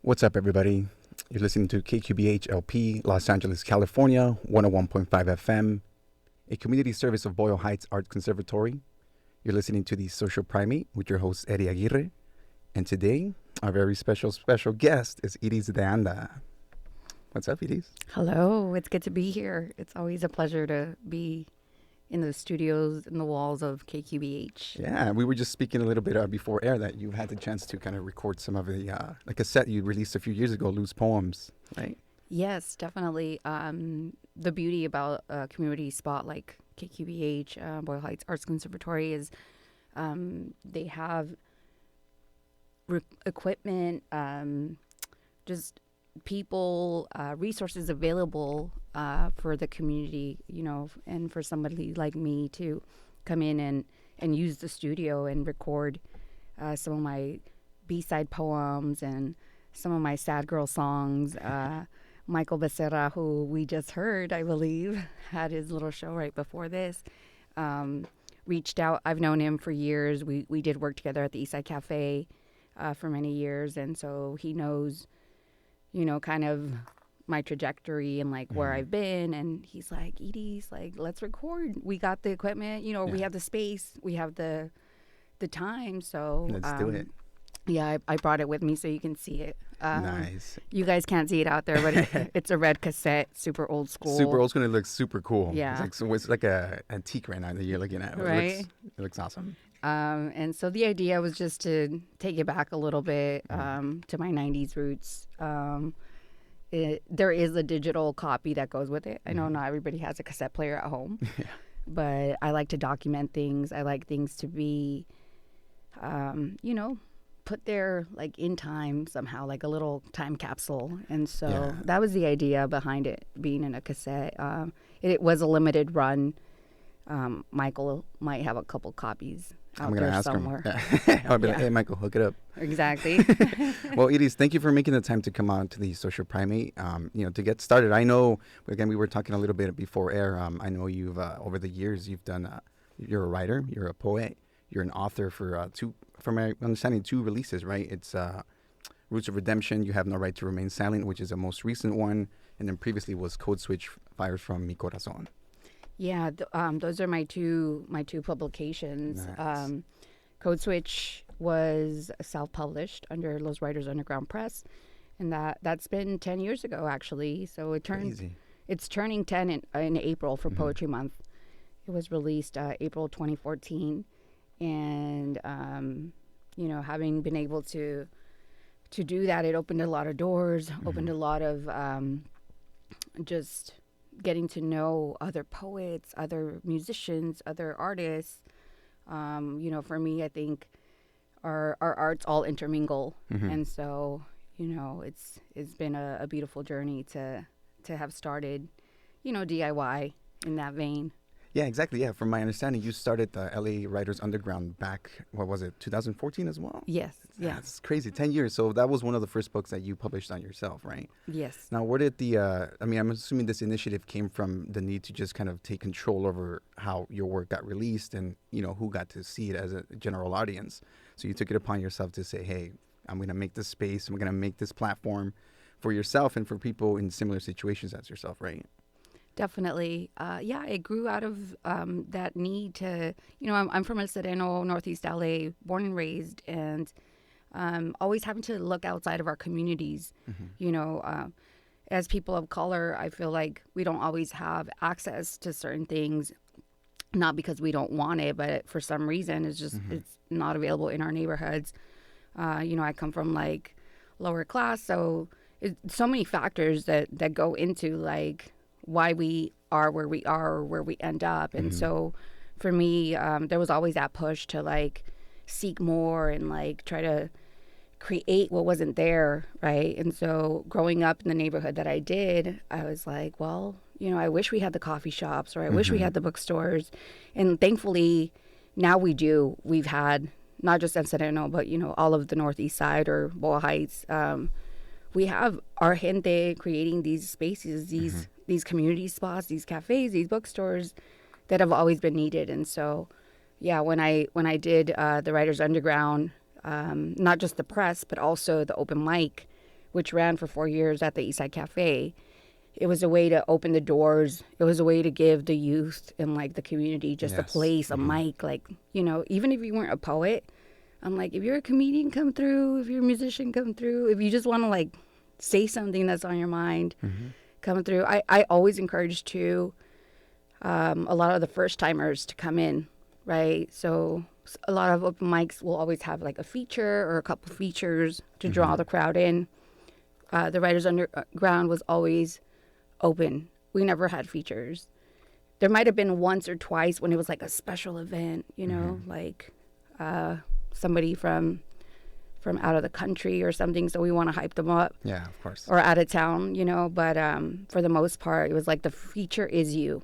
What's up, everybody? You're listening to KQBH-LP Los Angeles, California, 101.5 FM, a community service of Boyle Heights Art Conservatory. You're listening to The Social Primate with your host, Eddie Aguirre. And today, our very special guest is Iris de Anda. What's up, Iris? Hello, it's good to be here. It's always a pleasure to be in the studios and the walls of KQBH. Yeah, we were just speaking a little bit before air that you had the chance to kind of record some of the, like a set you released a few years ago, Loose Poems, right? Yes, definitely. The beauty about a community spot like KQBH, Boyle Heights Arts Conservatory is they have equipment, just people, resources available for the community, and for somebody like me to come in and use the studio and record some of my B-side poems and some of my sad girl songs. Michael Becerra, who we just heard, I believe, had his little show right before this, reached out. I've known him for years. We did work together at the Eastside Cafe for many years, and so he knows kind of my trajectory and like where I've been. And he's like, Edie's like, let's record. We got the equipment, we have the space, we have the time. So let's do it. Yeah, I brought it with me so you can see it. Nice. You guys can't see it out there, but it's a red cassette, super old school. Super old school. It looks super cool. Yeah. It's like a antique right now that you're looking at. Right. It looks awesome. And so the idea was just to take it back a little bit to my 90s roots. There is a digital copy that goes with it. I know not everybody has a cassette player at home, but I like to document things. I like things to be, put there like in time somehow, like a little time capsule. And so that was the idea behind it being in a cassette. It was a limited run. Michael might have a couple copies out there ask somewhere. I'll be like, hey, Michael, hook it up. Exactly. Well, Iris, thank you for making the time to come on to the Social Primate. To get started, I know, again, we were talking a little bit before air. I know you've, over the years, you've done, you're a writer, you're a poet, you're an author for from my understanding, two releases, right? It's Roots of Redemption, You Have No Right to Remain Silent, which is the most recent one. And then previously was Codeswitch, Fires from Mi Corazon. Yeah, those are my two publications. Nice. Codeswitch was self-published under Los Writers Underground Press, and that's been 10 years ago actually. So it's turning 10 in April for Poetry Month. It was released April 2014, and having been able to do that, it opened a lot of doors, opened a lot of just getting to know other poets, other musicians, other artists. For me, I think our arts all intermingle. And so, it's been a beautiful journey to have started, DIY in that vein. Yeah, exactly. Yeah, from my understanding, you started the LA Writers Underground back, 2014 as well? Yes. Yeah. That's crazy. 10 years. So that was one of the first books that you published on yourself, right? Yes. Now, where did I'm assuming this initiative came from the need to just kind of take control over how your work got released and, who got to see it as a general audience. So you took it upon yourself to say, hey, I'm going to make this space. I'm going to make this platform for yourself and for people in similar situations as yourself, right? Definitely. It grew out of that need to, I'm from El Sereno, Northeast LA, born and raised, and always having to look outside of our communities. As people of color, I feel like we don't always have access to certain things, not because we don't want it, but for some reason it's just it's not available in our neighborhoods. I come from like lower class, so so many factors that go into like why we are where we are or where we end up. And so for me, there was always that push to like seek more and like try to create what wasn't there, right? And so growing up in the neighborhood that I did, I was like, well, I wish we had the coffee shops, or I wish we had the bookstores. And thankfully now we do. We've had not just El Sereno, but all of the Northeast Side or Boyle Heights. We have our gente creating these spaces, these community spots, these cafes, these bookstores that have always been needed. And so, when I did the Writers Underground, not just the press, but also the open mic which ran for 4 years at the Eastside Cafe, it was a way to open the doors. It was a way to give the youth and like the community just a place, a mic. Like, you know, even if you weren't a poet, I'm like, if you're a comedian, come through. If you're a musician, come through. If you just want to like say something that's on your mind, come through. I always encourage too, a lot of the first timers to come in, right? So a lot of open mics will always have like a feature or a couple features to draw the crowd in. The Writers Underground was always open. We never had features. There might have been once or twice when it was like a special event, you know, like somebody from out of the country or something, so we want to hype them up. Yeah, of course. Or out of town, you know, but for the most part, it was like the feature is you.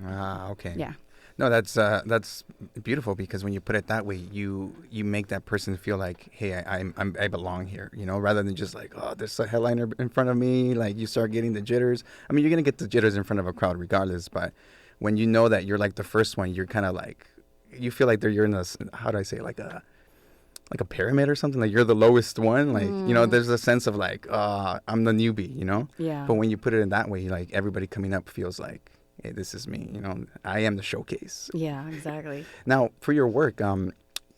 Ah, okay. Yeah. No, that's beautiful, because when you put it that way, you make that person feel like, hey, I belong here, you know, rather than just like, oh, there's a headliner in front of me. Like, you start getting the jitters. I mean, you're gonna get the jitters in front of a crowd regardless, but when you know that you're like the first one, you're kind of like, you feel like you're in a, how do I say, like a pyramid or something. Like, you're the lowest one. Like, you know, there's a sense of like, I'm the newbie, you know. Yeah. But when you put it in that way, like, everybody coming up feels like, hey, this is me, you know, I am the showcase. Yeah, exactly. Now, for your work,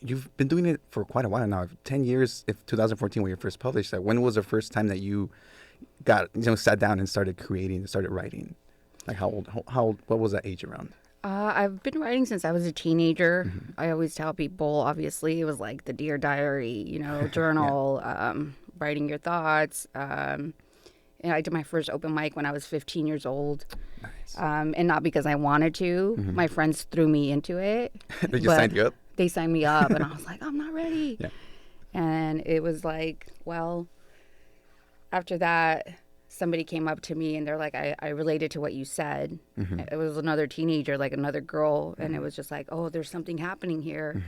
you've been doing it for quite a while now, 10 years, if 2014 when you first published that. When was the first time that you sat down and started creating, started writing? Like, how old, what was that age around? I've been writing since I was a teenager. I always tell people, obviously, it was like the Dear Diary, you know, journal, writing your thoughts. And I did my first open mic when I was 15 years old. Nice. And not because I wanted to. My friends threw me into it. They just signed you up? They signed me up, and I was like, I'm not ready. Yeah. And it was like, well, after that, somebody came up to me, and they're like, I related to what you said. It was another teenager, like another girl, and it was just like, oh, there's something happening here.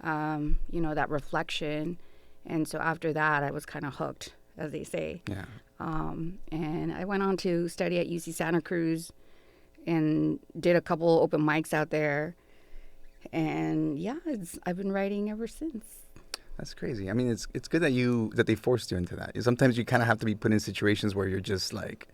You know, that reflection. And so after that, I was kind of hooked, as they say. Yeah. And I went on to study at UC Santa Cruz and did a couple open mics out there. And yeah, I've been writing ever since. That's crazy. I mean, it's good that they forced you into that. Sometimes you kind of have to be put in situations where you're just like,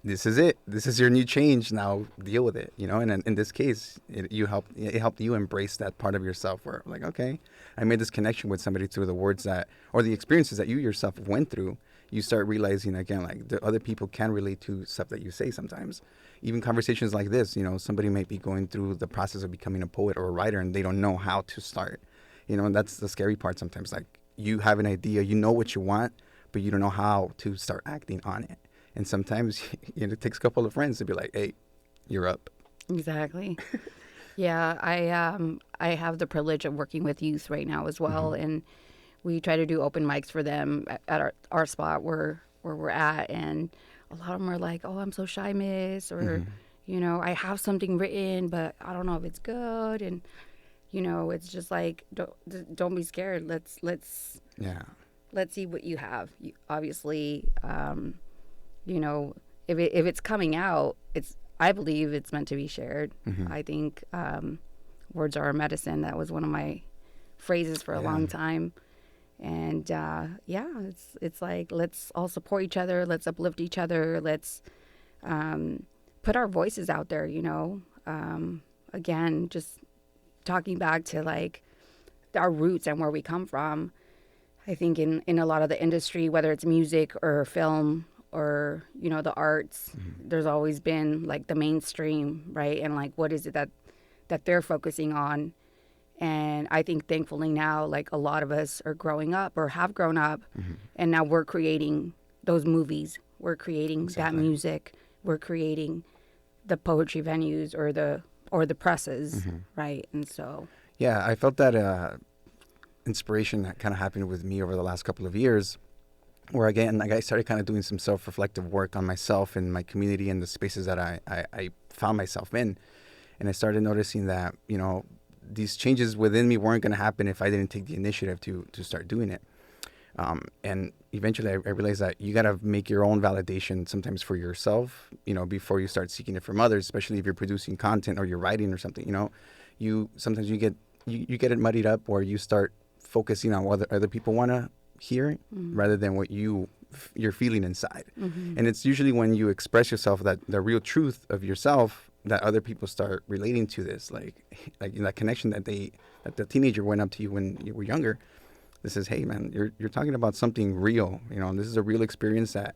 this is it. This is your new change. Now deal with it, you know? And in this case, it helped you embrace that part of yourself where, like, okay, I made this connection with somebody through the words or the experiences that you yourself went through. You start realizing, again, like, the other people can relate to stuff that you say sometimes. Even conversations like this, you know, somebody might be going through the process of becoming a poet or a writer, and they don't know how to start. You know, and that's the scary part sometimes. Like, you have an idea, you know what you want, but you don't know how to start acting on it. And sometimes, you know, it takes a couple of friends to be like, hey, you're up. Exactly. Yeah, I have the privilege of working with youth right now as well, and we try to do open mics for them at our spot where we're at, and a lot of them are like, oh, I'm so shy, miss, or, you know, I have something written, but I don't know if it's good, and, you know, it's just like, don't be scared. Let's see what you have. Obviously, you know, if it's coming out, I believe it's meant to be shared. I think words are a medicine. That was one of my phrases for a long time. And it's like, let's all support each other. Let's uplift each other. Let's put our voices out there, you know. Again, just talking back to like our roots and where we come from. I think in a lot of the industry, whether it's music or film or, you know, the arts, there's always been like the mainstream, right? And like, what is it that they're focusing on? And I think thankfully now, like, a lot of us are growing up or have grown up, and now we're creating those movies. We're creating that music. We're creating the poetry venues or the presses, right? And so, yeah, I felt that inspiration that kind of happened with me over the last couple of years, where again, like, I started kind of doing some self-reflective work on myself and my community and the spaces that I found myself in, and I started noticing that, you know, these changes within me weren't going to happen if I didn't take the initiative to start doing it. And eventually I realized that you got to make your own validation sometimes for yourself, you know, before you start seeking it from others, especially if you're producing content or you're writing or something, you know. Sometimes you get it muddied up, or you start focusing on what other people want to hear rather than what you you're feeling inside. Mm-hmm. And it's usually when you express yourself, that the real truth of yourself, that other people start relating to this, like that connection that the teenager went up to you when you were younger. This is, hey man, you're talking about something real, and this is a real experience, that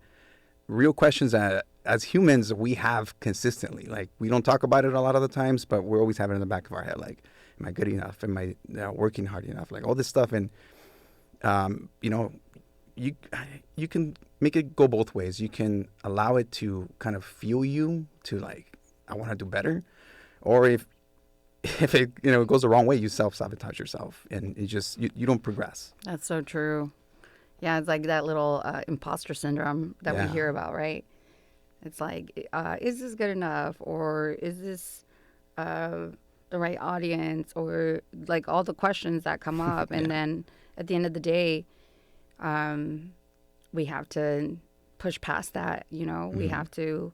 real questions that as humans we have consistently. Like, we don't talk about it a lot of the times, but we're always having it in the back of our head, like, am I good enough? Am I working hard enough? Like, all this stuff. And you can make it go both ways. You can allow it to kind of fuel you to, like, I want to do better. Or if it goes the wrong way, you self-sabotage yourself, and it just you don't progress. That's so true. Yeah, it's like that little imposter syndrome that we hear about, right? It's like, is this good enough? Or is this the right audience? Or like all the questions that come up. And then at the end of the day, we have to push past that, Mm-hmm. We have to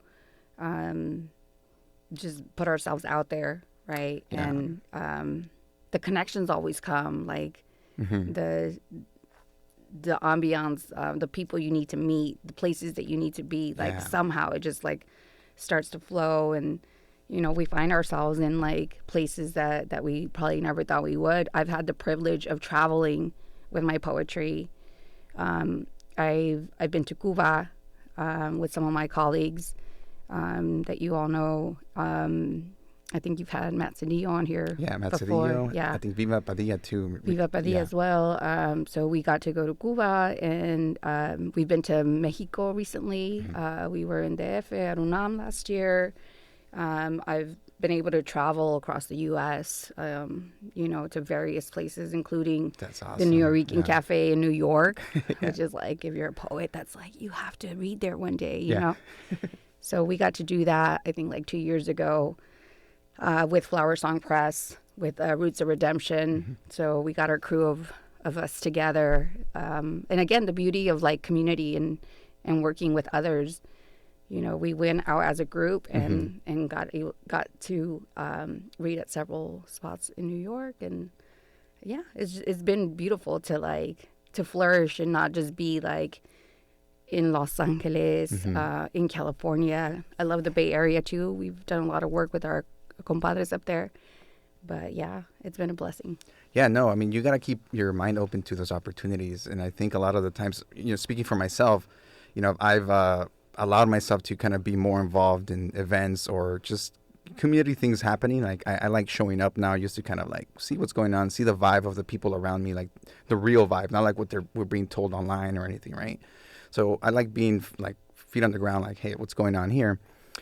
just put ourselves out there, right? Yeah. And the connections always come, like Mm-hmm. the ambiance, the people you need to meet, the places that you need to be, like somehow it just like starts to flow. And, we find ourselves in like places that we probably never thought we would. I've had the privilege of traveling with my poetry. I've been to Cuba with some of my colleagues that you all know. I think you've had Matt Cedillo on here. Yeah, Matt before. Cedillo. Yeah. I think Viva Padilla too. Viva Padilla as well. So we got to go to Cuba, and we've been to Mexico recently. Mm-hmm. We were in DF at UNAM last year. I've been able to travel across the U.S., to various places, including That's awesome. the New York Cafe in New York, Yeah. which is like, if you're a poet, that's like, you have to read there one day, you Yeah. know? So we got to do that, I think, like 2 years ago with Flower Song Press, with Roots of Redemption. Mm-hmm. So we got our crew of us together. And again, the beauty of like community and working with others. We went out as a group and got to read at several spots in New York, and it's been beautiful to flourish and not just be like in Los Angeles, in California. I love the Bay Area too. We've done a lot of work with our compadres up there, but it's been a blessing. Yeah, no, I mean, you got to keep your mind open to those opportunities. And I think a lot of the times, speaking for myself, I've allowed myself to kind of be more involved in events or just community things happening. Like, I like showing up now just to kind of like see what's going on, see the vibe of the people around me, like the real vibe, not like what we're being told online or anything, right? So I like being like feet on the ground, like, hey, what's going on here?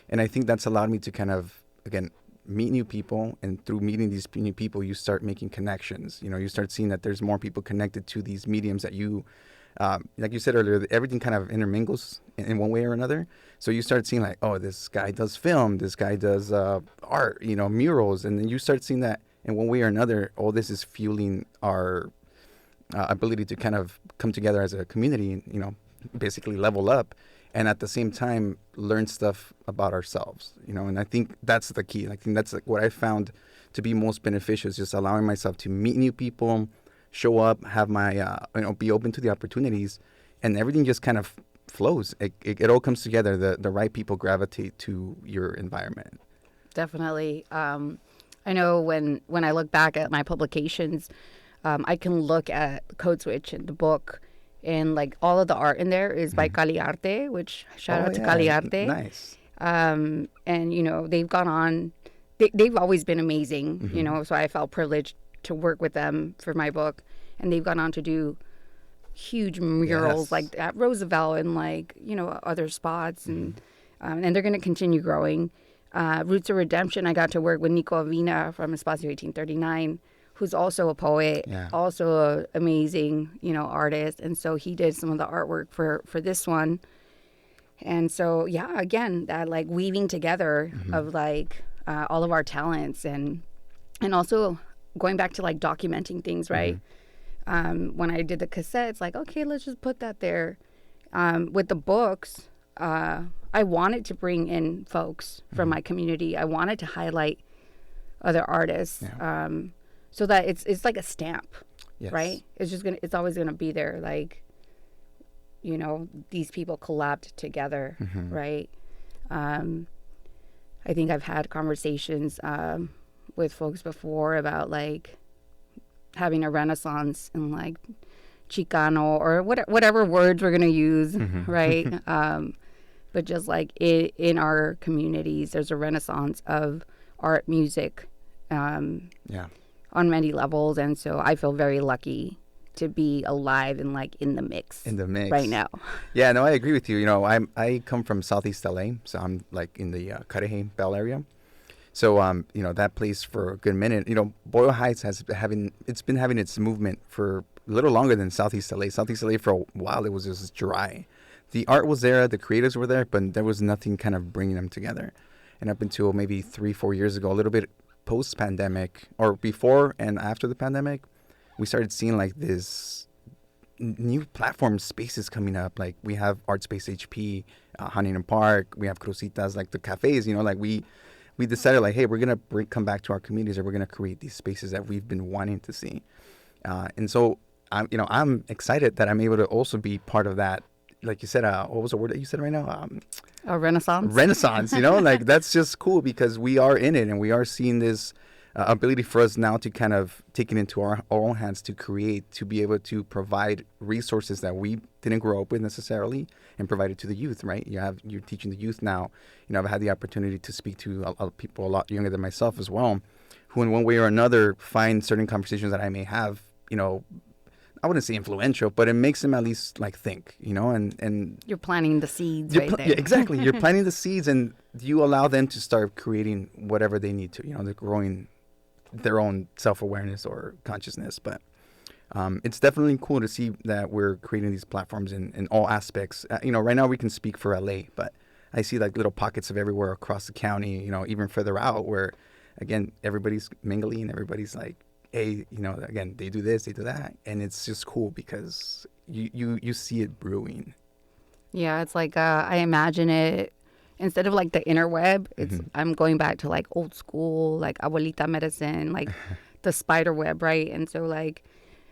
And I think that's allowed me to kind of, again, meet new people. And through meeting these new people, you start making connections. You start seeing that there's more people connected to these mediums that you, like you said earlier, everything kind of intermingles in one way or another. So you start seeing like, oh, this guy does film, this guy does art, murals. And then you start seeing that in one way or another, all this is fueling our ability to kind of come together as a community, basically level up. And at the same time, learn stuff about ourselves, and I think that's the key. I think that's what I found to be most beneficial, is just allowing myself to meet new people, show up, have my, be open to the opportunities, and everything just kind of flows. It all comes together. The right people gravitate to your environment. Definitely. I know when I look back at my publications, I can look at Codeswitch and the book, and like all of the art in there is by Caliarte, which shout out to Caliarte. Nice. And they've gone on. They've always been amazing. So I felt privileged to work with them for my book, and they've gone on to do huge murals like at Roosevelt and like other spots, and they're going to continue growing. Roots of Redemption, I got to work with Nico Avina from Espacio 1839, who's also a poet, also an amazing, artist. And so he did some of the artwork for this one. And so, again, that like weaving together of like all of our talents and also going back to like documenting things, right? When I did the cassette, it's like, okay, let's just put that there. With the books, I wanted to bring in folks from my community. I wanted to highlight other artists. So that it's like a stamp, right? It's always gonna be there. Like these people collabed together, Mm-hmm. right? I think I've had conversations with folks before about like having a renaissance in like Chicano or whatever words we're gonna use, Mm-hmm. right? But just like in our communities, there's a renaissance of art, music, Yeah. on many levels, and so I feel very lucky to be alive and like in the mix In the mix. right now. Yeah, no, I agree with you. I come from Southeast LA, so I'm like in the Cudahy Bell area. So that place for a good minute. Boyle Heights it's been having its movement for a little longer than Southeast LA. Southeast LA for a while it was just dry. The art was there, the creatives were there, but there was nothing kind of bringing them together. And up until maybe 3-4 years ago, a little bit post pandemic or before and after the pandemic, we started seeing like this new platform spaces coming up. Like we have Art Space HP, Huntington Park. We have Crucitas, like the cafes. Like we decided like, hey, we're gonna come back to our communities, and we're gonna create these spaces that we've been wanting to see. And so I'm excited that I'm able to also be part of that. Like you said, what was the word that you said right now? A renaissance. Renaissance. Like that's just cool because we are in it and we are seeing this ability for us now to kind of take it into our own hands to create, to be able to provide resources that we didn't grow up with necessarily and provide it to the youth, right? You're teaching the youth now. I've had the opportunity to speak to people a lot younger than myself as well, who in one way or another find certain conversations that I may have, I wouldn't say influential, but it makes them at least like think, and You're planting the seeds you're right there. Yeah, exactly. You're planting the seeds and you allow them to start creating whatever they need to, they're growing their own self-awareness or consciousness. But it's definitely cool to see that we're creating these platforms in all aspects. Right now we can speak for LA, but I see like little pockets of everywhere across the county, even further out where, again, everybody's mingling, everybody's like, hey, again, they do this, they do that. And it's just cool because you see it brewing. Yeah, it's like I imagine it instead of like the interweb. It's I'm going back to like old school, like abuelita medicine, like the spider web, right? And so like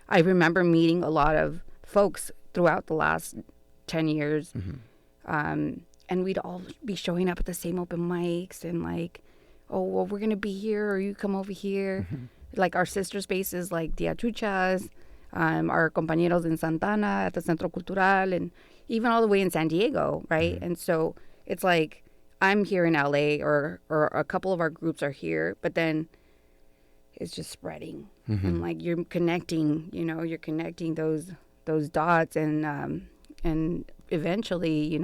I remember meeting a lot of folks throughout the last 10 years, and we'd all be showing up at the same open mics and like, oh, well, we're gonna be here, or you come over here. Like our sister spaces, like Dia Chuchas, our compañeros in Santana at the Centro Cultural, and even all the way in San Diego, right? And so it's like I'm here in LA, or a couple of our groups are here, but then it's just spreading, and like you're connecting, you're connecting those dots, and eventually,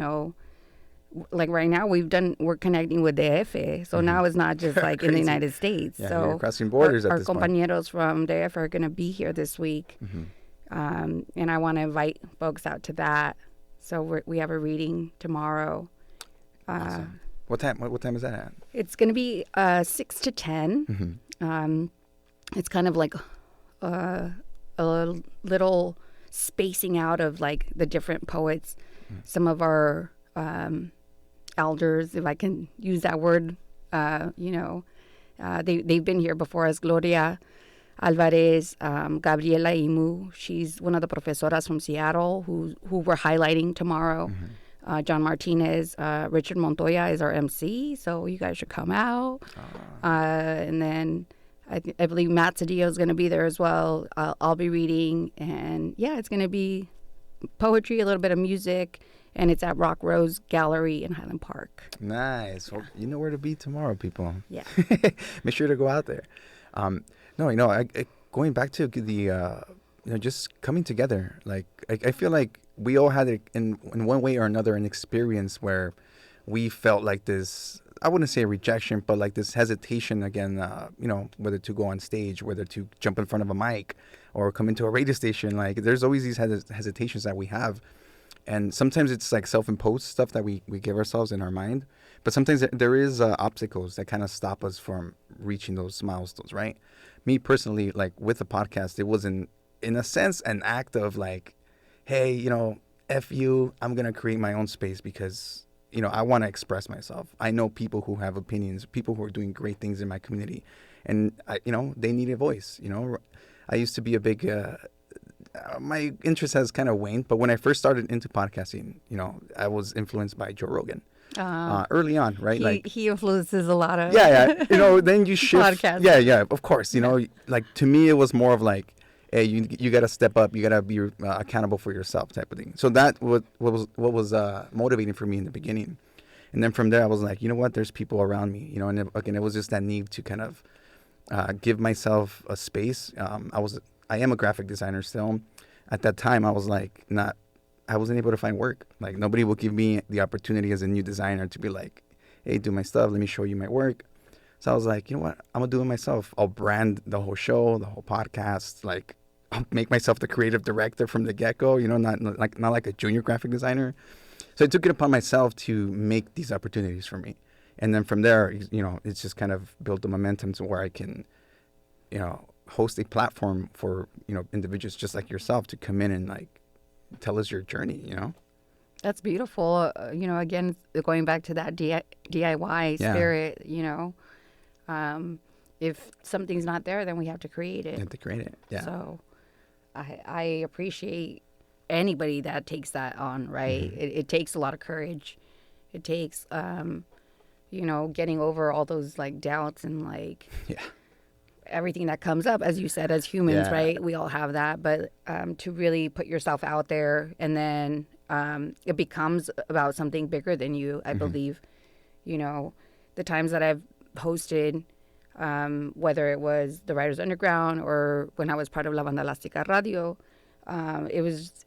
like right now we're connecting with DF, so now it's not just like in the United States. Yeah, so you're crossing borders our at this point. compañeros from DF are going to be here this week, and I want to invite folks out to that. So we have a reading tomorrow. Awesome. What time is that at? It's going to be 6 to 10. It's kind of like a little spacing out of like the different poets. Some of our elders, if I can use that word, they've been here before us. Gloria Alvarez, Gabriela Imu, she's one of the profesoras from Seattle who we're highlighting tomorrow. John Martinez, Richard Montoya is our MC, so you guys should come out. And then I believe Matt Cedillo is going to be there as well. I'll be reading, and yeah, it's going to be poetry, a little bit of music, and it's at Rock Rose Gallery in Highland Park. Nice. Well, you know where to be tomorrow, people. Yeah. Make sure to go out there. Going back to the, just coming together. Like, I feel like we all had, in one way or another, an experience where we felt like this, I wouldn't say rejection, but like this hesitation again, whether to go on stage, whether to jump in front of a mic or come into a radio station. Like, there's always these hesitations that we have. And sometimes it's like self-imposed stuff that we give ourselves in our mind. But sometimes there is obstacles that kind of stop us from reaching those milestones, right? Me personally, like with the podcast, it was in a sense an act of like, hey, F you, I'm going to create my own space because, I want to express myself. I know people who have opinions, people who are doing great things in my community. And, they need a voice, I used to be a big my interest has kind of waned. But when I first started into podcasting, I was influenced by Joe Rogan early on, right? He influences a lot of Then you shift. podcasts. Yeah, of course. Like to me, it was more of like, hey, you got to step up. You got to be accountable for yourself, type of thing. So that what was motivating for me in the beginning, and then from there I was like, you know what? There's people around me, and again, it was just that need to kind of give myself a space. I am a graphic designer still. At that time, I was like I wasn't able to find work. Like nobody would give me the opportunity as a new designer to be like, hey, do my stuff. Let me show you my work. So I was like, you know what? I'm gonna do it myself. I'll brand the whole show, the whole podcast. Like I'll make myself the creative director from the get-go. Not like a junior graphic designer. So I took it upon myself to make these opportunities for me. And then from there, it's just kind of built the momentum to where I can, host a platform for, individuals just like yourself to come in and like tell us your journey, That's beautiful. Again, going back to that DIY spirit, if something's not there, then we have to create it. You have to create it, yeah. So I appreciate anybody that takes that on, right? Mm-hmm. It takes a lot of courage. It takes, getting over all those like doubts and like everything that comes up, as you said, as humans, right? We all have that, but to really put yourself out there, and then it becomes about something bigger than you, I believe. The times that I've hosted, whether it was the Writers Underground or when I was part of La Banda Elástica Radio, it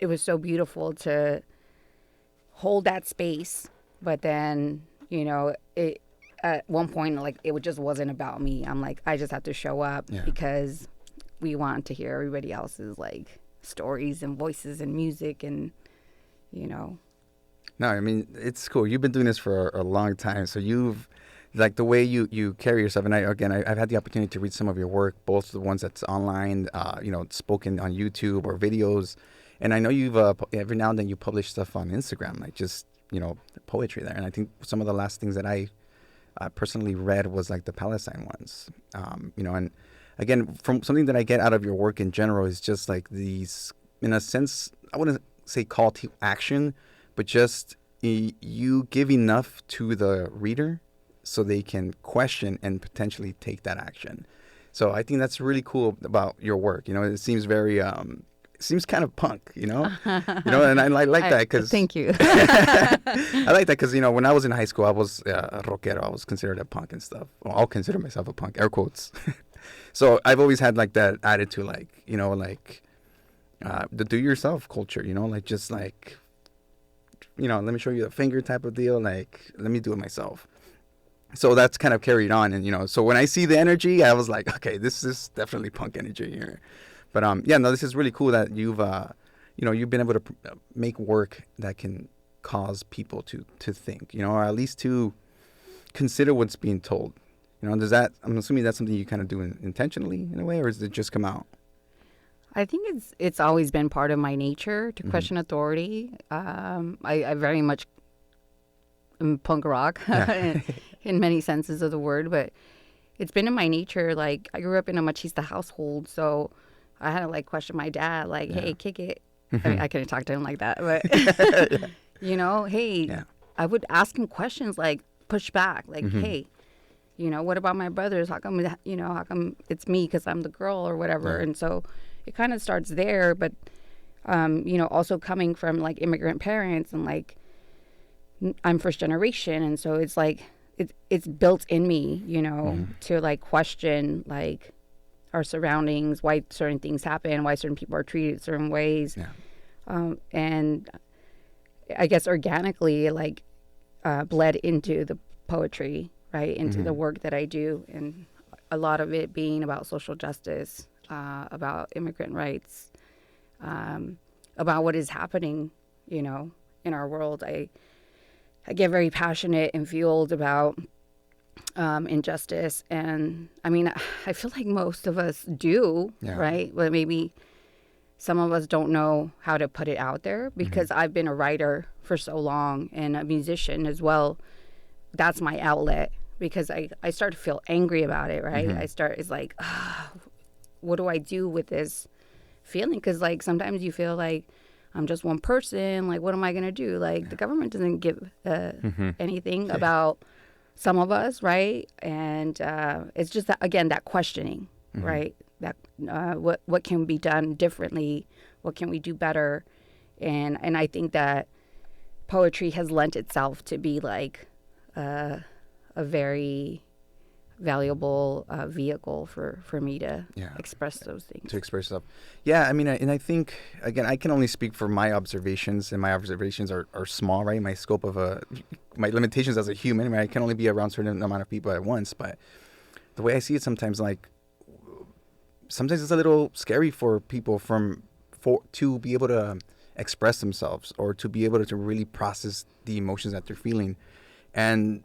was so beautiful to hold that space, but then, it at one point, like, it just wasn't about me. I'm like, I just have to show up because we want to hear everybody else's, like, stories and voices and music and, No, I mean, it's cool. You've been doing this for a long time. So you've, like, the way you carry yourself. And I've had the opportunity to read some of your work, both the ones that's online, spoken on YouTube or videos. And I know you've, every now and then you publish stuff on Instagram, like just, poetry there. And I think some of the last things that I personally read was like the Palestine ones, and again, from something that I get out of your work in general is just like these, in a sense, I wouldn't say call to action, but just you give enough to the reader so they can question and potentially take that action. So I think that's really cool about your work. It seems very, seems kind of punk, and I like that because... Thank you. I like that because, when I was in high school, I was a rockero. I was considered a punk and stuff. Well, I'll consider myself a punk, air quotes. So I've always had like that attitude, like, the do-yourself culture, like just like, let me show you the finger type of deal. Like, let me do it myself. So that's kind of carried on. And, so when I see the energy, I was like, okay, this is definitely punk energy here. But this is really cool that you've been able to make work that can cause people to think, or at least to consider what's being told. I'm assuming that's something you kind of do intentionally in a way, or does it just come out? I think it's always been part of my nature to question authority. I very much am punk rock in many senses of the word, but it's been in my nature. Like, I grew up in a machista household, so I had to like question my dad, like, hey, kick it. I mean, I couldn't talk to him like that, but hey, I would ask him questions like push back, like, hey, what about my brothers? How come it's me because I'm the girl or whatever? And so it kind of starts there, but also coming from like immigrant parents and like I'm first generation, and so it's like it's built in me, to like question like our surroundings, why certain things happen, why certain people are treated certain ways. And I guess organically, like, bled into the poetry, right? Into the work that I do. And a lot of it being about social justice, about immigrant rights, about what is happening, in our world. I get very passionate and fueled about injustice, and I mean, I feel like most of us do, right? But maybe some of us don't know how to put it out there because I've been a writer for so long and a musician as well. That's my outlet because I start to feel angry about it, right? It's like, what do I do with this feeling, because like sometimes you feel like I'm just one person, like what am I gonna do? Like the government doesn't give anything about some of us, right? And it's just that, again, that questioning, right? That what can be done differently, what can we do better? And I think that poetry has lent itself to be like a very valuable vehicle for me to express those things. To express yourself. Yeah, I mean, and I think, again, I can only speak for my observations, and my observations are small, right? My scope of my limitations as a human, right? I can only be around a certain amount of people at once, but the way I see it sometimes, like, sometimes it's a little scary for people to be able to express themselves or to be able to really process the emotions that they're feeling. And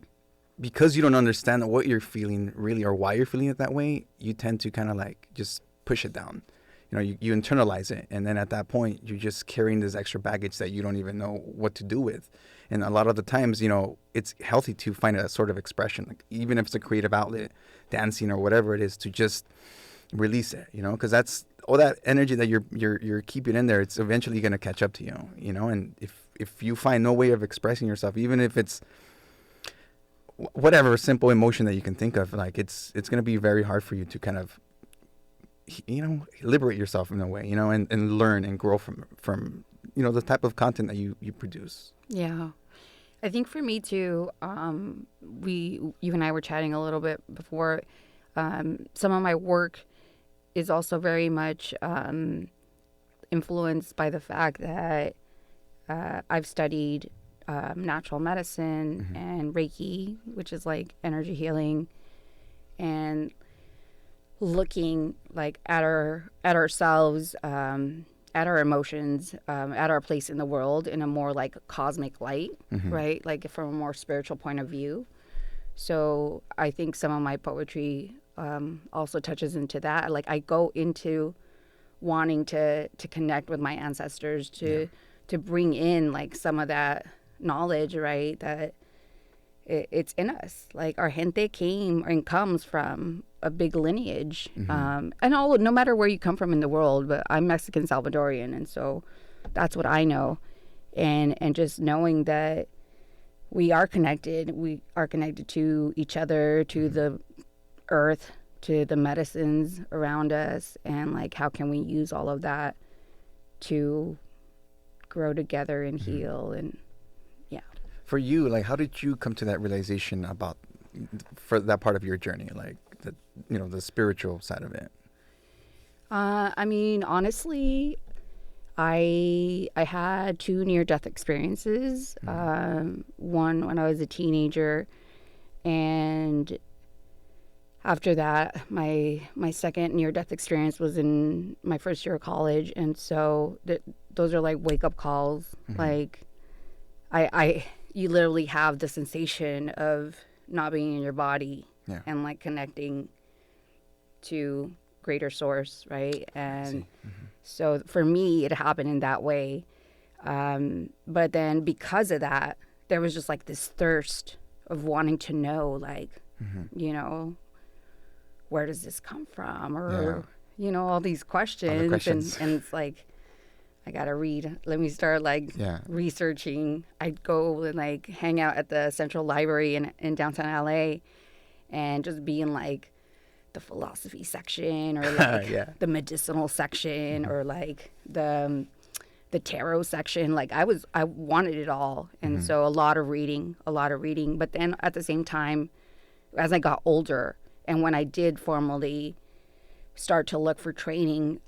because you don't understand what you're feeling really or why you're feeling it that way, you tend to kind of like just push it down. You know, you internalize it. And then at that point, you're just carrying this extra baggage that you don't even know what to do with. And a lot of the times, you know, it's healthy to find a sort of expression, like even if it's a creative outlet, dancing or whatever it is, to just release it, you know, because that's all that energy that you're keeping in there. It's eventually going to catch up to you, you know. And if you find no way of expressing yourself, even if it's whatever simple emotion that you can think of, like it's going to be very hard for you to kind of, you know, liberate yourself in a way, you know, and learn and grow from you know, the type of content that you produce. Yeah. I think for me too, you and I were chatting a little bit before, some of my work is also very much influenced by the fact that I've studied natural medicine and Reiki, which is like energy healing, and looking like at ourselves, at our emotions, at our place in the world in a more like cosmic light, right? Like from a more spiritual point of view. So I think some of my poetry also touches into that. Like I go into wanting to connect with my ancestors, to bring in like some of that knowledge, right? That it's in us. Like our gente came and comes from a big lineage. And no matter where you come from in the world, but I'm Mexican Salvadorian, and so that's what I know. And just knowing that we are connected to each other, to the earth, to the medicines around us, and like how can we use all of that to grow together and heal. And for you, like, how did you come to that realization about for that part of your journey, like the, you know, the spiritual side of it? I mean, honestly, I had 2 near-death experiences. One when I was a teenager, and after that, my second near-death experience was in my first year of college. And so those are like wake-up calls. Like, you literally have the sensation of not being in your body and like connecting to greater source, right? And so for me, it happened in that way. But then because of that, there was just like this thirst of wanting to know, like, you know, where does this come from? Or, you know, all these questions. And it's like, I gotta read. Let me start like researching. I'd go and like hang out at the Central Library in downtown LA, and just be in like the philosophy section, or like the medicinal section, or like the tarot section. Like I wanted it all, and so a lot of reading. But then at the same time, as I got older, and when I did formally start to look for training,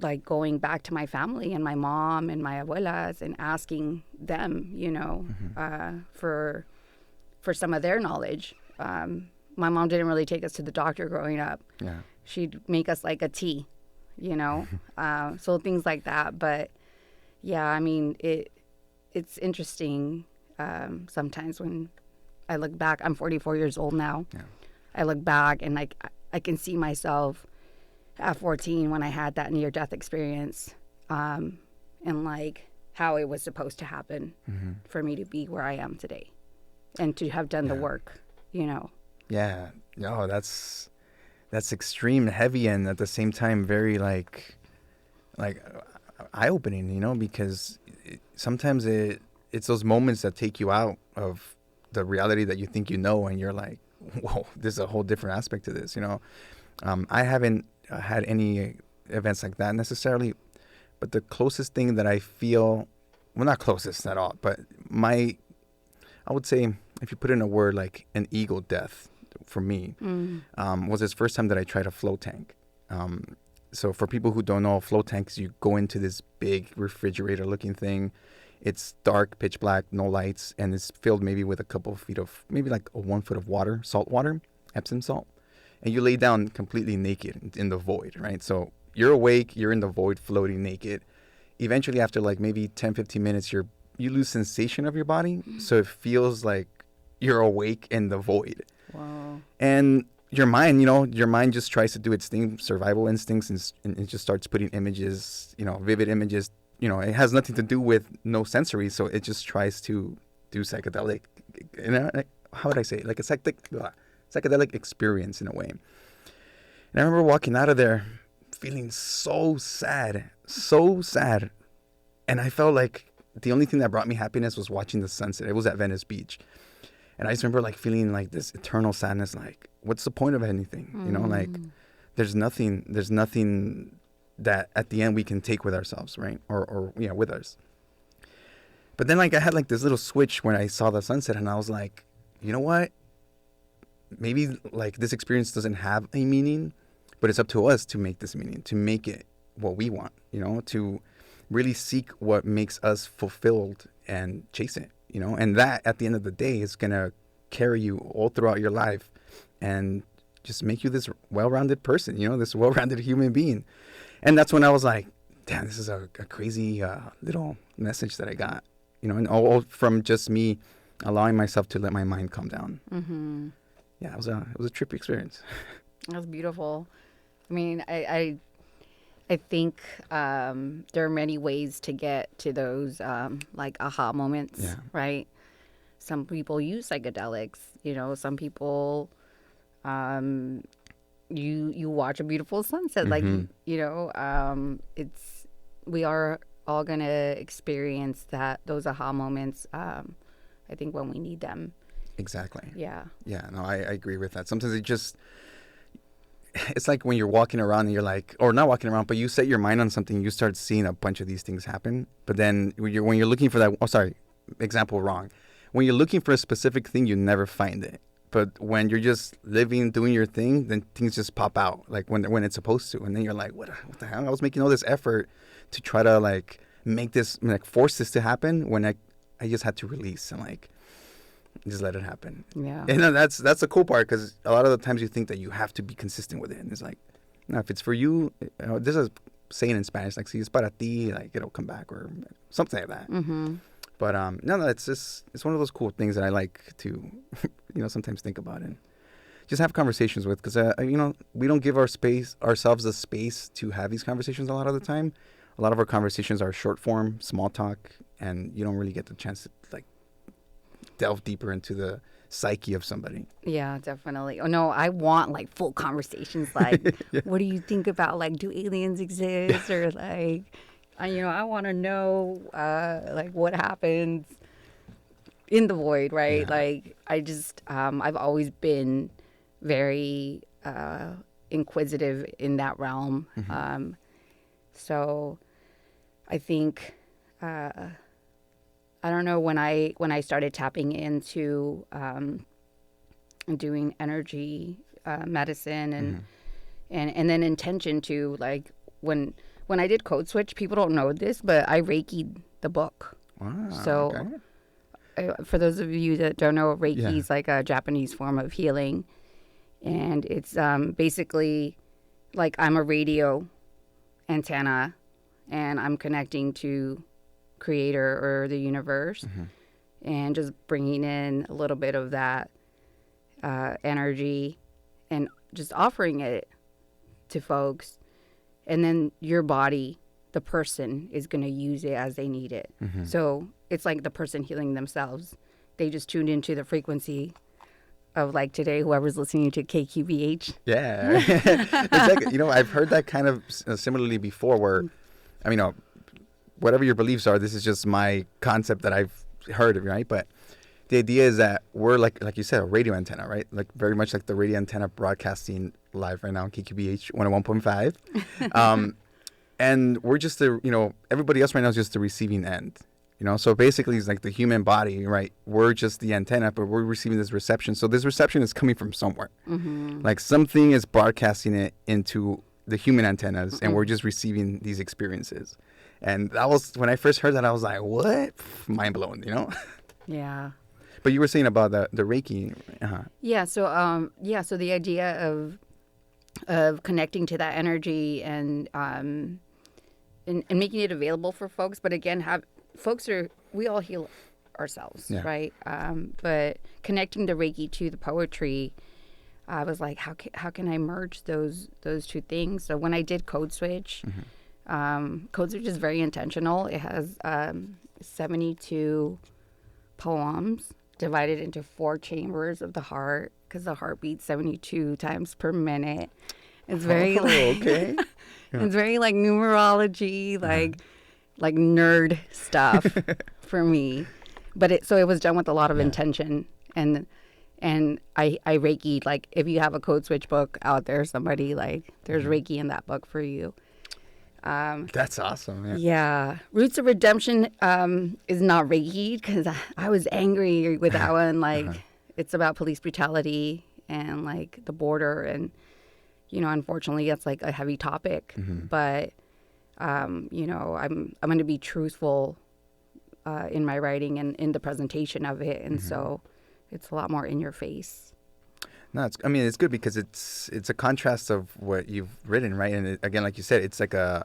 like going back to my family and my mom and my abuelas and asking them, you know, for some of their knowledge. My mom didn't really take us to the doctor growing up. She'd make us like a tea, you know, so things like that. But yeah, I mean, it's interesting sometimes when I look back. I'm 44 years old now. I look back and like I can see myself at 14 when I had that near-death experience, and like how it was supposed to happen for me to be where I am today and to have done the work, you know. No, that's extreme heavy, and at the same time very like like eye-opening, because sometimes it's those moments that take you out of the reality that you think and you're like, whoa, there's a whole different aspect to this. I haven't had any events like that necessarily, but the closest thing that I feel, well, not closest at all, but I would say, if you put in a word, like an ego death for me, was this first time that I tried a float tank. So for people who don't know, float tanks, you go into this big refrigerator looking thing. It's dark, pitch black, no lights, and it's filled maybe with a couple of feet of, maybe like 1 foot of water, salt water, Epsom salt. And you lay down completely naked in the void, right? So you're awake, you're in the void, floating naked. Eventually, after like maybe 10, 15 minutes, you lose sensation of your body. So it feels like you're awake in the void. Wow. And your mind just tries to do its thing, survival instincts, and it just starts putting images, vivid images. It has nothing to do with no sensory, so it just tries to do psychedelic, like, how would I say it? Like a psychedelic experience in a way. And I remember walking out of there feeling so sad. And I felt like the only thing that brought me happiness was watching the sunset. It was at Venice Beach. And I just remember like feeling like this eternal sadness, like, what's the point of anything? Like there's nothing that at the end we can take with ourselves, right? Or with us. But then like I had like this little switch when I saw the sunset, and I was like, you know what? Maybe like this experience doesn't have a meaning, but it's up to us to make this meaning, to make it what we want, to really seek what makes us fulfilled and chase it, and that at the end of the day is going to carry you all throughout your life and just make you this well-rounded person, this well-rounded human being. And that's when I was like, damn, this is a crazy little message that I got, and all from just me allowing myself to let my mind calm down. Mm-hmm. Yeah, it was a trippy experience. That was beautiful. I mean, I think there are many ways to get to those like aha moments, right? Some people use psychedelics. Some people you watch a beautiful sunset, like it's we are all gonna experience those aha moments. I think when we need them. Exactly. Yeah. Yeah. No, I agree with that. Sometimes it's like when you're walking around and you're like, or not walking around, but you set your mind on something, you start seeing a bunch of these things happen. But then when you're looking for that, example wrong. When you're looking for a specific thing, you never find it. But when you're just living, doing your thing, then things just pop out, like when it's supposed to. And then you're like, what the hell? I was making all this effort to try to like make this, like force this to happen when I just had to release and like just let it happen. Yeah. And that's the cool part, because a lot of the times you think that you have to be consistent with it, and it's like, no, if it's for you, there's a saying in Spanish, like, si es para ti, like it'll come back, or something like that. Mm-hmm. But no, it's one of those cool things that I like to sometimes think about and just have conversations with, because we don't give ourselves the space to have these conversations a lot of the time. A lot of our conversations are short form, small talk, and you don't really get the chance to like delve deeper into the psyche of somebody. Yeah, definitely. Oh no, I want like full conversations. Like, Yeah. What do you think about like, do aliens exist, or like, I want to know like what happens in the void, right? Yeah. Like, I just I've always been very inquisitive in that realm. Mm-hmm. So I think I don't know, when I started tapping into doing energy medicine and then intention to, like, when I did Codeswitch, people don't know this, but I Reiki'd the book. Wow. So for those of you that don't know, Reiki is like a Japanese form of healing, and it's basically like I'm a radio antenna and I'm connecting to creator or the universe, and just bringing in a little bit of that energy and just offering it to folks, and then your body, the person, is going to use it as they need it. So it's like the person healing themselves. They just tuned into the frequency of, like, today, whoever's listening to KQBH. Yeah. It's like, I've heard that kind of similarly before, where I mean, whatever your beliefs are, this is just my concept that I've heard of, right? But the idea is that we're like you said, a radio antenna, right? Like very much like the radio antenna broadcasting live right now on KQBH 101.5. And we're just everybody else right now is just the receiving end. So basically it's like the human body, right? We're just the antenna, but we're receiving this reception. So this reception is coming from somewhere. Mm-hmm. Like something is broadcasting it into the human antennas, Mm-hmm. and we're just receiving these experiences. And that was, when I first heard that, I was like, what? Mind blown, Yeah. But you were saying about the Reiki. Uh-huh. Yeah. So so the idea of connecting to that energy and making it available for folks, but again, we all heal ourselves, Yeah. right? But connecting the Reiki to the poetry, I was like, how can I merge those two things? So when I did Codeswitch, Codeswitch is very intentional. It has 72 poems divided into 4 chambers of the heart, because the heart beats 72 times per minute. It's very okay. It's very like numerology, like nerd stuff for me. But it was done with a lot of intention, and I Reiki, like if you have a Codeswitch book out there, somebody, like there's Reiki in that book for you. That's awesome. Yeah. Yeah. Roots of Redemption is not Reiki, because I was angry with that one. Like it's about police brutality and like the border, and unfortunately it's like a heavy topic. But I'm going to be truthful in my writing and in the presentation of it, and so it's a lot more in your face. No, it's good because it's a contrast of what you've written, right? And again, like you said, it's like a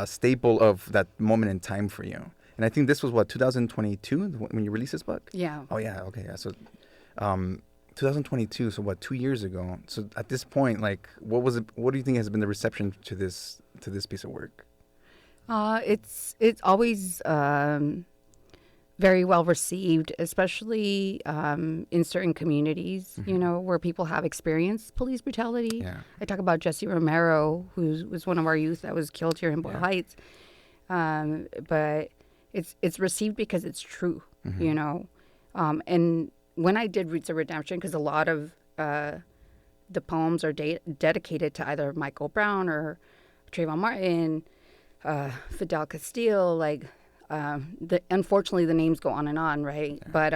staple of that moment in time for you. And I think this was 2022 when you released this book? Yeah. Oh yeah, okay. Yeah. So 2022, so 2 years ago. So at this point, like what do you think has been the reception to this piece of work? It's always very well received, especially in certain communities, where people have experienced police brutality. Yeah. I talk about Jesse Romero, who was one of our youth that was killed here in Boyle Heights. But it's received because it's true, and when I did Roots of Redemption, because a lot of the poems are dedicated to either Michael Brown or Trayvon Martin, Fidel Castile, like unfortunately the names go on and on, right? Yeah. But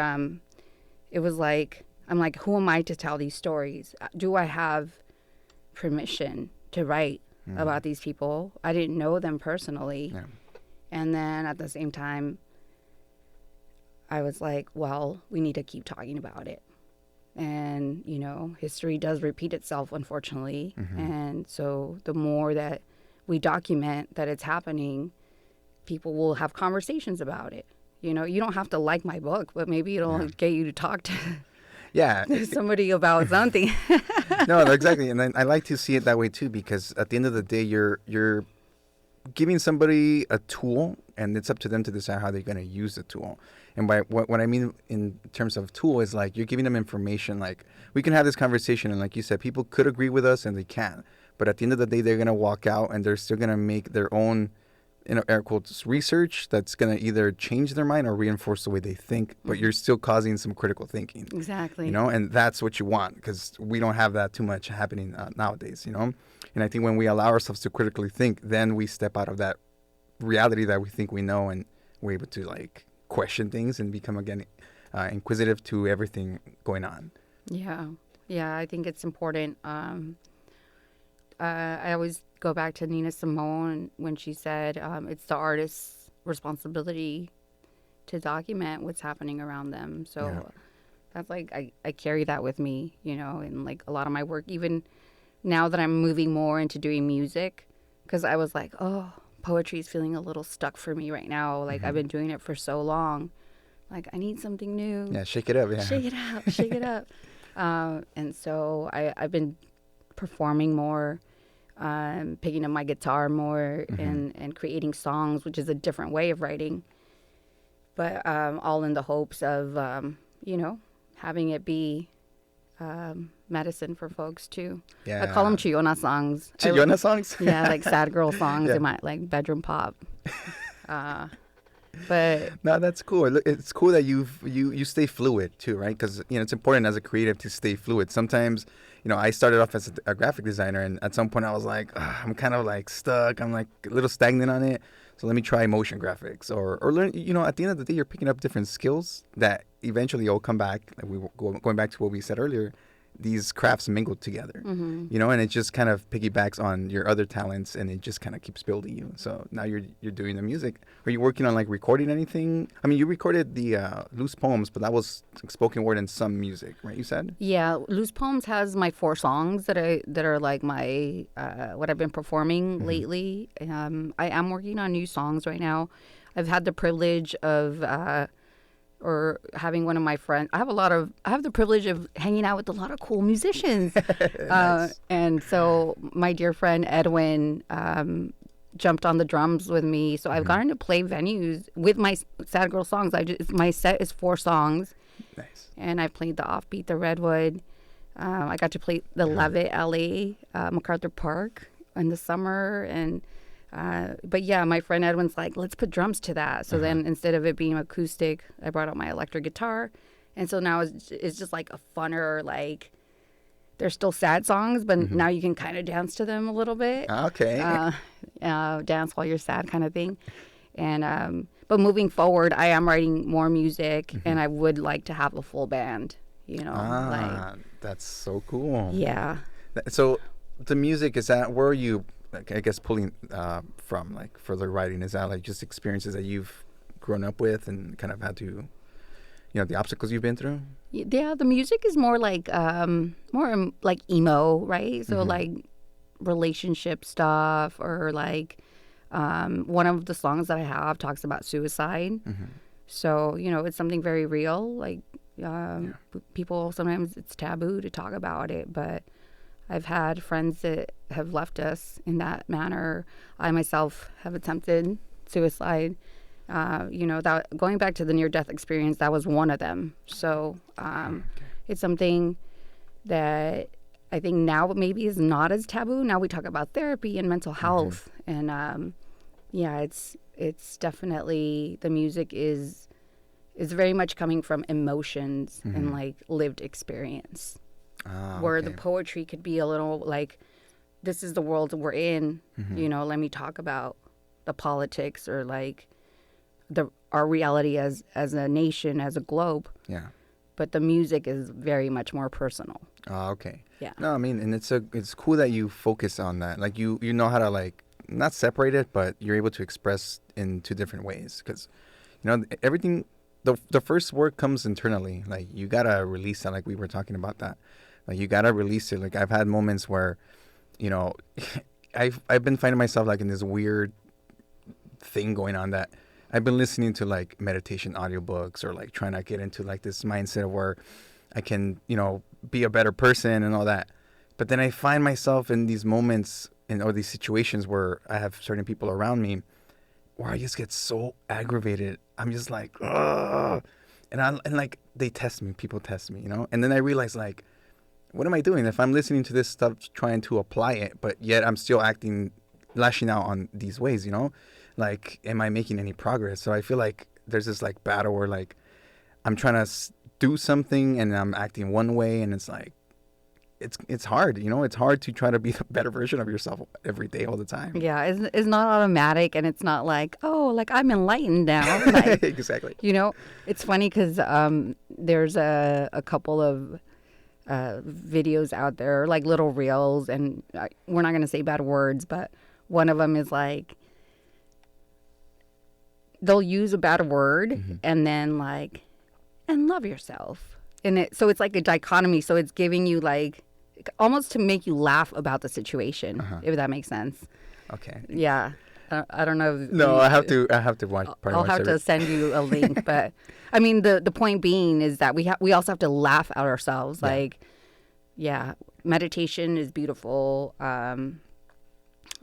it was like, I'm like, who am I to tell these stories? Do I have permission to write about these people? I didn't know them personally. Yeah. And then at the same time, I was like, well, we need to keep talking about it. And, history does repeat itself, unfortunately. And so the more that we document that it's happening, people will have conversations about it. You don't have to like my book, but maybe it'll get you to talk to somebody about something. No, exactly. And I like to see it that way too, because at the end of the day, you're giving somebody a tool, and it's up to them to decide how they're going to use the tool. And by what I mean in terms of tool is like you're giving them information. Like we can have this conversation, and like you said, people could agree with us and they can. But at the end of the day, they're going to walk out and they're still going to make their own, air quotes, research that's going to either change their mind or reinforce the way they think. But you're still causing some critical thinking. Exactly. And that's what you want, because we don't have that too much happening nowadays, And I think when we allow ourselves to critically think, then we step out of that reality that we think we know, and we're able to like question things and become again inquisitive to everything going on. Yeah, I think it's important. I always go back to Nina Simone when she said it's the artist's responsibility to document what's happening around them. So that's like I carry that with me, in like a lot of my work, even now that I'm moving more into doing music, because I was like, oh, poetry is feeling a little stuck for me right now. Like I've been doing it for so long. Like I need something new. Yeah, shake it up. Yeah, shake it up. And so I've been performing more, picking up my guitar more, and creating songs, which is a different way of writing. But all in the hopes of having it be medicine for folks too. Yeah. I call them Chillona songs. Chillona songs? Yeah, like sad girl songs Yeah. in my like bedroom pop. But No, that's cool. It's cool that you stay fluid too, right? Because it's important as a creative to stay fluid. Sometimes, I started off as a graphic designer, and at some point I was like, I'm kind of like stuck. I'm like a little stagnant on it. So let me try motion graphics or learn. At the end of the day, you're picking up different skills that eventually all come back. Like going back to what we said earlier. These crafts mingle together, and it just kind of piggybacks on your other talents, and it just kind of keeps building you. So now you're doing the music. Are you working on like recording anything? I mean, you recorded the Loose Poems, but that was spoken word and some music, right? You said. Yeah, Loose Poems has my 4 songs that are like my what I've been performing lately. I am working on new songs right now. I've had the privilege of. Or having one of my friends. I have the privilege of hanging out with a lot of cool musicians. Nice. And so my dear friend Edwin jumped on the drums with me. So I've gotten to play venues with my Sad Girl songs. My set is 4 songs. Nice. And I played the Offbeat, the Redwood. I got to play the Levitt, LA, MacArthur Park in the summer. And but yeah, my friend Edwin's like, let's put drums to that. So then instead of it being acoustic, I brought out my electric guitar. And so now it's just like a funner, like, they're still sad songs, but now you can kind of dance to them a little bit. Okay. Dance while you're sad kind of thing. And but moving forward, I am writing more music, and I would like to have a full band, That's so cool. Yeah. So the music, is that where are you, like, I guess, pulling from, like, for the writing? Is that like just experiences that you've grown up with and kind of had to, the obstacles you've been through? Yeah, the music is more like emo, right? So like relationship stuff, or like one of the songs that I have talks about suicide. So, it's something very real. Like people, sometimes it's taboo to talk about it, but I've had friends that have left us in that manner. I myself have attempted suicide. That going back to the near-death experience, that was one of them. So it's something that I think now maybe is not as taboo. Now we talk about therapy and mental health, and it's definitely, the music is very much coming from emotions and like lived experience. Where the poetry could be a little like, this is the world we're in, let me talk about the politics, or like our reality as a nation, as a globe. Yeah. But the music is very much more personal. Okay. Yeah. No, I mean, and it's cool that you focus on that. Like you know how to, like, not separate it, but you're able to express in 2 different ways, because everything, the first word comes internally. Like, you gotta release that, like we were talking about that. Like, you gotta release it. Like, I've had moments where, I've been finding myself like in this weird thing going on, that I've been listening to like meditation audiobooks, or like trying to get into like this mindset where I can, be a better person and all that. But then I find myself in these moments or these situations where I have certain people around me where I just get so aggravated. I'm just like, ugh. And like, people test me, and then I realize, like, what am I doing if I'm listening to this stuff, trying to apply it, but yet I'm still lashing out on these ways, Like, am I making any progress? So I feel like there's this like battle where, like, I'm trying to do something and I'm acting one way, and it's like, it's hard, it's hard to try to be the better version of yourself every day, all the time. Yeah, it's not automatic, and it's not like, oh, like, I'm enlightened now. Like, Exactly. It's funny because there's a couple of videos out there, like little reels, and we're not going to say bad words, but one of them is like, they'll use a bad word and then like, and love yourself. And so it's like a dichotomy. So it's giving you like, almost to make you laugh about the situation, if that makes sense. Okay. Yeah. I don't know. No, I have to watch. I'll have to send you a link. But I mean, the point being is that we also have to laugh at ourselves. Yeah. Like, yeah, meditation is beautiful.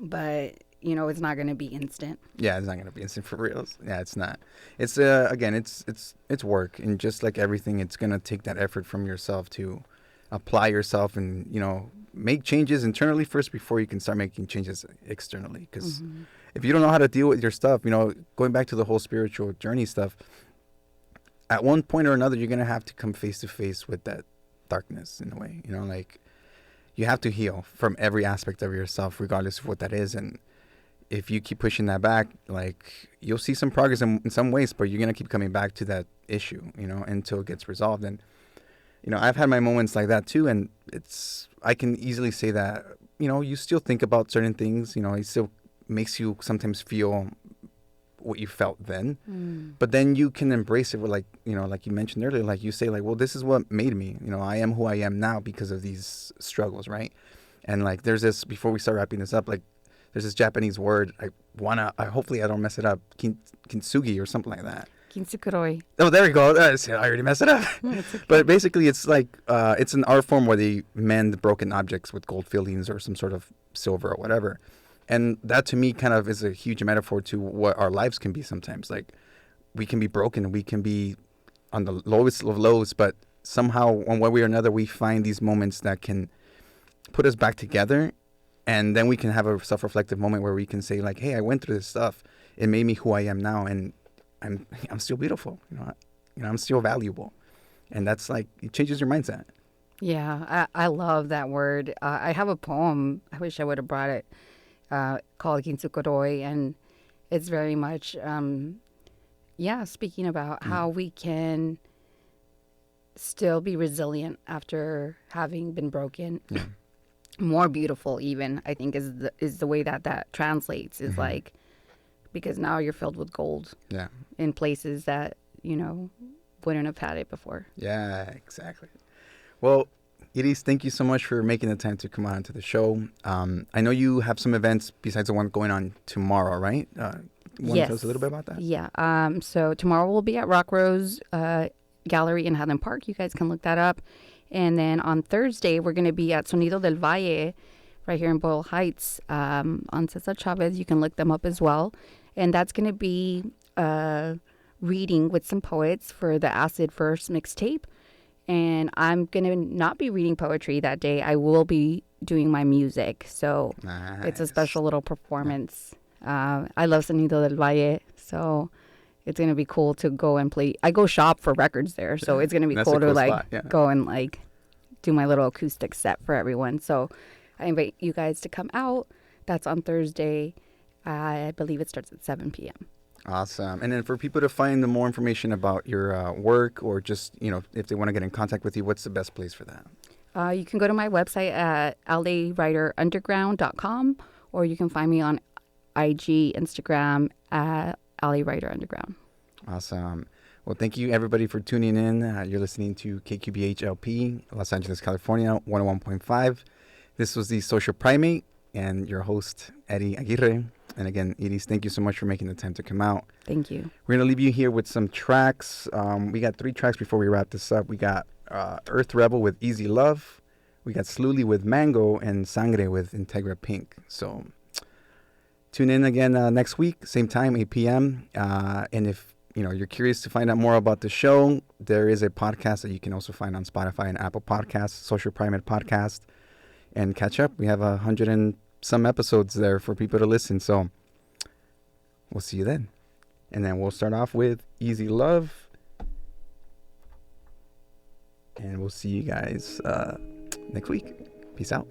But it's not going to be instant. Yeah, it's not going to be instant for reals. Yeah, it's not. It's again, it's work, and just like everything, it's going to take that effort from yourself to apply yourself and, make changes internally first before you can start making changes externally. Because if you don't know how to deal with your stuff, going back to the whole spiritual journey stuff, at one point or another, you're going to have to come face to face with that darkness in a way, like you have to heal from every aspect of yourself, regardless of what that is. And if you keep pushing that back, like you'll see some progress in some ways, but you're going to keep coming back to that issue, until it gets resolved. And, I've had my moments like that too. And I can easily say that, you still think about certain things, it still makes you sometimes feel what you felt then, but then you can embrace it with like you mentioned earlier, like you say, like, well, this is what made me, I am who I am now because of these struggles. Right. And like, there's this, before we start wrapping this up, like there's this Japanese word. Hopefully I don't mess it up. Kintsugi or something like that. Kintsukuroi. Oh, there we go. I already messed it up. Okay. But basically it's like, it's an art form where they mend broken objects with gold fillings or some sort of silver or whatever. And that to me kind of is a huge metaphor to what our lives can be sometimes. Like we can be broken, we can be on the lowest of lows, but somehow one way or another, we find these moments that can put us back together. And then we can have a self-reflective moment where we can say like, hey, I went through this stuff. It made me who I am now. And I'm still beautiful. I'm still valuable. And that's like, it changes your mindset. Yeah, I love that word. I have a poem. I wish I would have brought it. Called Kintsukuroi, and it's very much, speaking about how we can still be resilient after having been broken. Yeah. More beautiful, even, I think, is the way that translates. Is like, because now you're filled with gold. Yeah. In places that wouldn't have had it before. Yeah, exactly. Well, Iris, thank you so much for making the time to come on to the show. I know you have some events besides the one going on tomorrow, right? You want to tell us a little bit about that? Yeah. So tomorrow we'll be at Rock Rose Gallery in Highland Park. You guys can look that up. And then on Thursday, we're going to be at Sonido del Valle right here in Boyle Heights on Cesar Chavez. You can look them up as well. And that's going to be reading with some poets for the Acid Verse mixtape. And I'm going to not be reading poetry that day. I will be doing my music. So It's a special little performance. I love Sonido del Valle. So it's going to be cool to go and play. I go shop for records there. So it's going to be cool to go and like do my little acoustic set for everyone. So I invite you guys to come out. That's on Thursday. I believe it starts at 7 p.m. Awesome. And then for people to find more information about your work, or just, if they want to get in contact with you, what's the best place for that? You can go to my website at lawriterunderground.com, or you can find me on IG, Instagram at lawriterunderground. Awesome. Well, thank you, everybody, for tuning in. You're listening to KQBH-LP Los Angeles, California, 101.5. This was the Social Primate and your host, Eddie Aguirre. And again, Iris, thank you so much for making the time to come out. Thank you. We're going to leave you here with some tracks. We got 3 tracks before we wrap this up. We got Earth Rebel with Easy Love. We got Slooly with Mango, and Sangre with Integra Pink. So tune in again next week, same time, 8 p.m. And if you're curious to find out more about the show, there is a podcast that you can also find on Spotify and Apple Podcasts, Social Primate Podcast, and catch up. We have 100 and some episodes there for people to listen. So we'll see you then. And then we'll start off with Easy Love. And we'll see you guys next week. Peace out.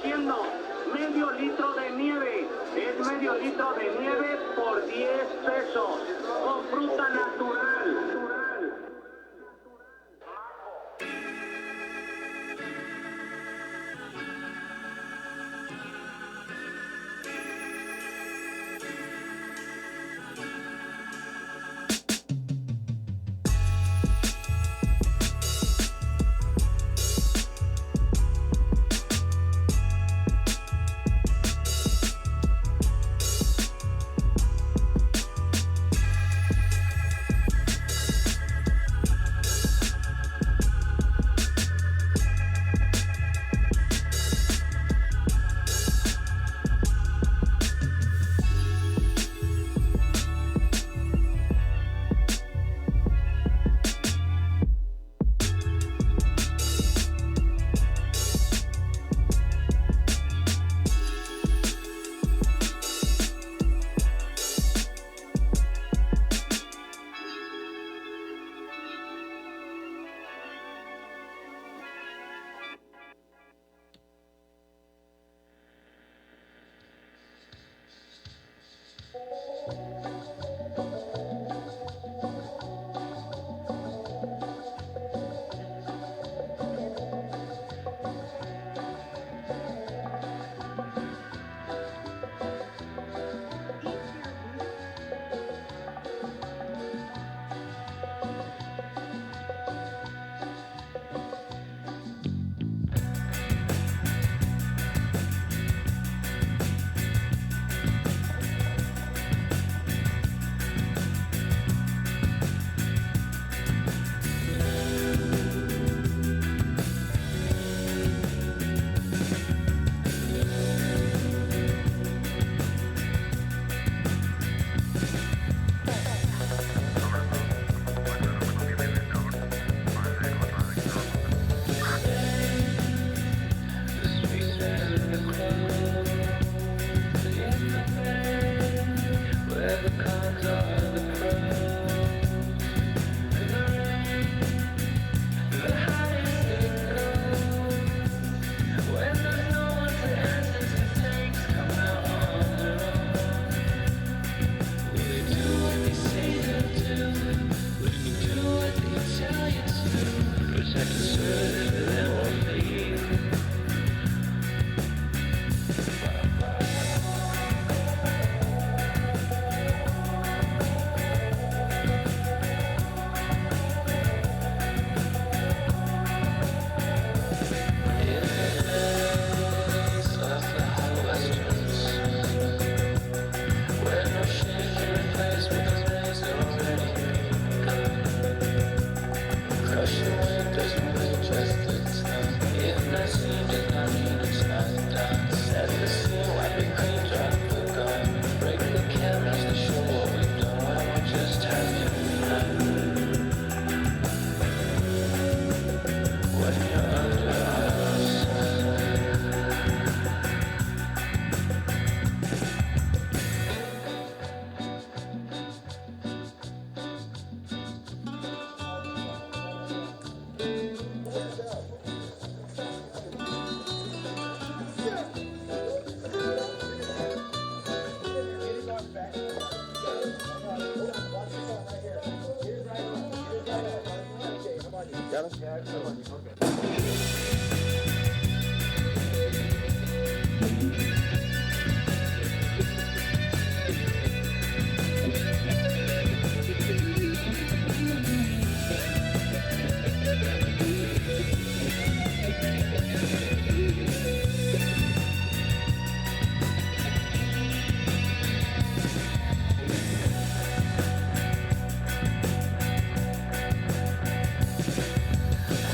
diciendo medio litro de nieve. Es medio litro de nieve por 10 pesos. Con fruta natural.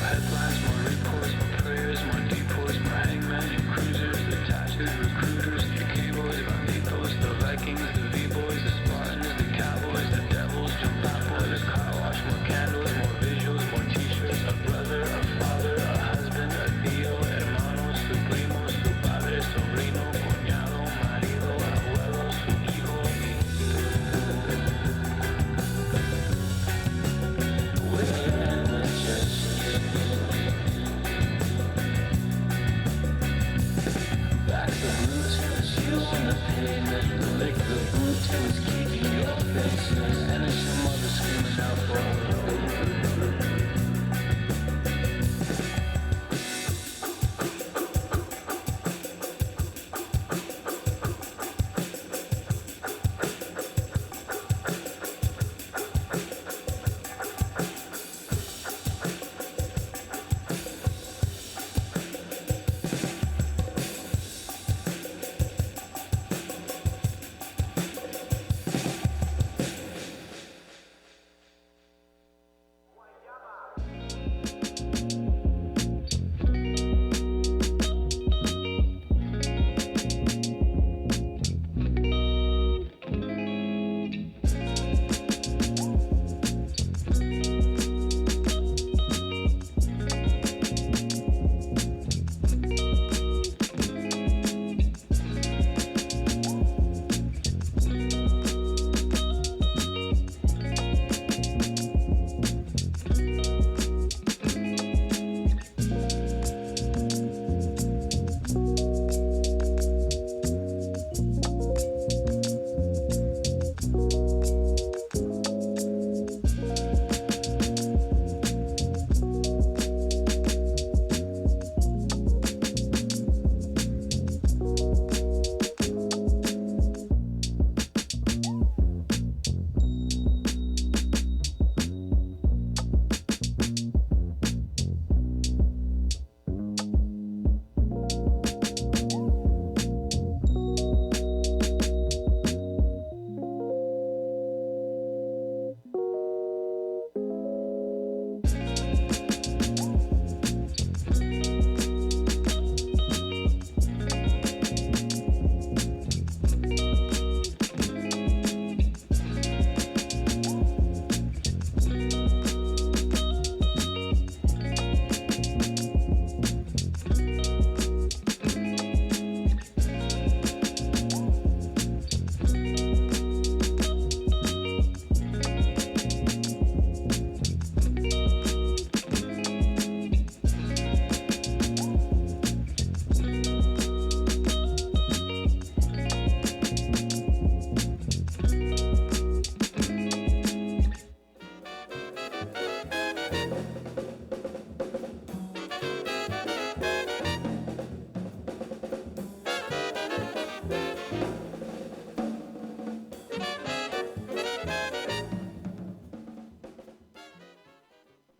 Headlines, more reports, more prayers. Thank you.